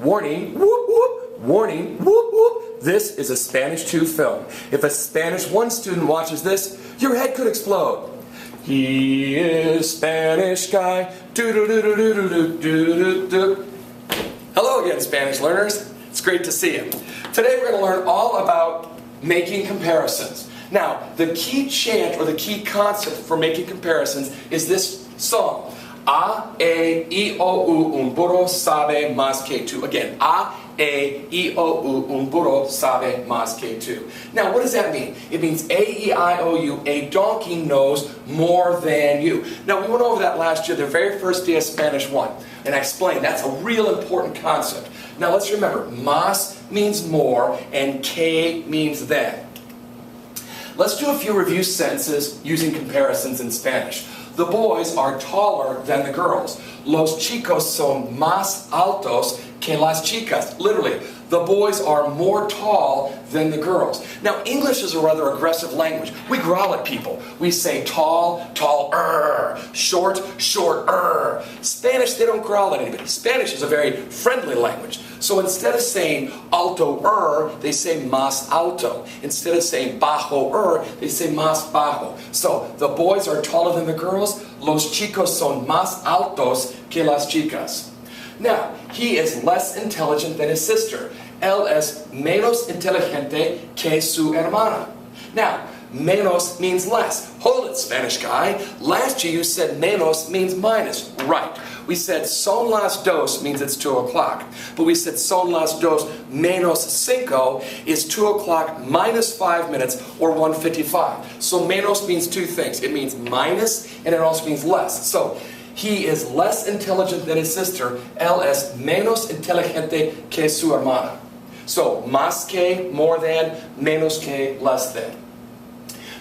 Warning, whoop whoop, warning, whoop whoop. This is a Spanish 2 film. If a Spanish 1 student watches this, your head could explode. He is Spanish guy. Do-do-do-do-do-do-do-do-do. Hello again, Spanish learners. It's great to see you. Today we're going to learn all about making comparisons. Now, the key chant or the key concept for making comparisons is this song. A, E, I, O, U, un burro sabe más que tú. Again, A, E, I, O, U, un burro sabe más que tú. Now, what does that mean? It means A, E, I, O, U, a donkey knows more than you. Now, we went over that last year, the very first day of Spanish 1, and I explained that's a real important concept. Now, let's remember, más means more, and que means than. Let's do a few review sentences using comparisons in Spanish. The boys are taller than the girls. Los chicos son más altos que las chicas. Literally, the boys are more tall than the girls. Now, English is a rather aggressive language. We growl at people. We say tall, tall-er, short, short-er. Spanish, they don't growl at anybody. Spanish is a very friendly language. So instead of saying alto-er, they say más alto. Instead of saying bajo-er, they say más bajo. So the boys are taller than the girls. Los chicos son más altos que las chicas. Now, he is less intelligent than his sister. Él es menos inteligente que su hermana. Now, menos means less. Hold it, Spanish guy. Last year you said menos means minus. Right. We said son las dos means it's 2 o'clock. But we said son las dos menos cinco is 2 o'clock minus 5 minutes or 1:55. So menos means two things. It means minus and it also means less. So he is less intelligent than his sister. Él es menos inteligente que su hermana. So, más que, more than, menos que, less than.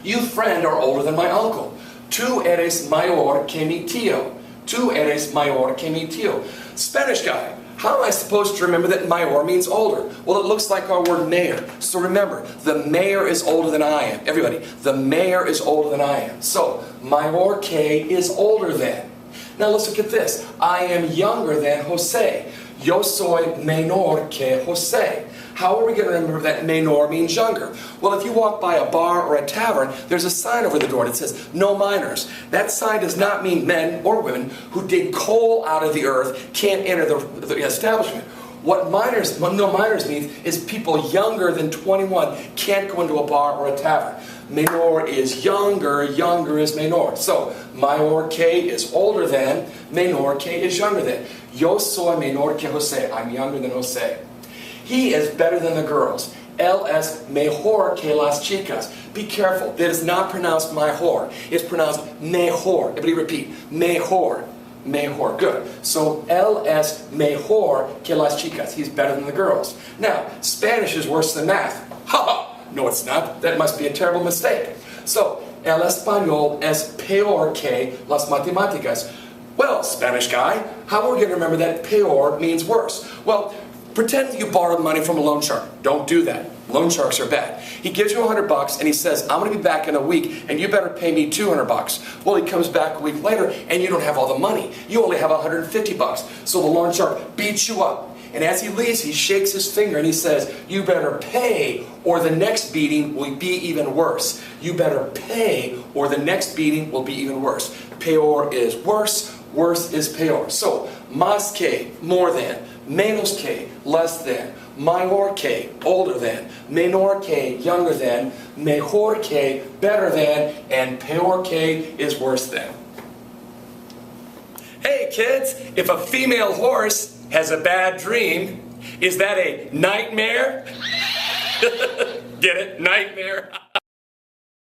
You, friend, are older than my uncle. Tú eres mayor que mi tío. Tú eres mayor que mi tío. Spanish guy, how am I supposed to remember that mayor means older? Well, it looks like our word mayor. So remember, the mayor is older than I am. Everybody, the mayor is older than I am. So, mayor que is older than. Now let's look at this. I am younger than José. Yo soy menor que José. How are we going to remember that menor means younger? Well, if you walk by a bar or a tavern, there's a sign over the door that says, no minors. That sign does not mean men or women who dig coal out of the earth can't enter the establishment. What no minors means is people younger than 21 can't go into a bar or a tavern. Menor is younger, younger is menor. So, mayor que is older than, menor que is younger than. Yo soy menor que José. I'm younger than José. He is better than the girls. Él es mejor que las chicas. Be careful. That is not pronounced mejor. It's pronounced mejor. Everybody repeat. Mejor. Mejor. Good. So, él es mejor que las chicas. He's better than the girls. Now, Spanish is worse than math. Ha ha! No, it's not. That must be a terrible mistake. So, el español es peor que las matemáticas. Well, Spanish guy, how are we going to remember that peor means worse? Well, pretend you borrowed money from a loan shark. Don't do that. Loan sharks are bad. He gives you $100 and he says, I'm going to be back in a week and you better pay me $200. Well, he comes back a week later and you don't have all the money. You only have $150. So the loan shark beats you up. And as he leaves, he shakes his finger and he says, you better pay or the next beating will be even worse. You better pay or the next beating will be even worse. Peor is worse, worse is peor. So, más que, more than, menos que, less than, mayor que, older than, menor que, younger than, mejor que, better than, and peor que is worse than. Hey kids, if a female horse has a bad dream, is that a nightmare? Get it? Nightmare?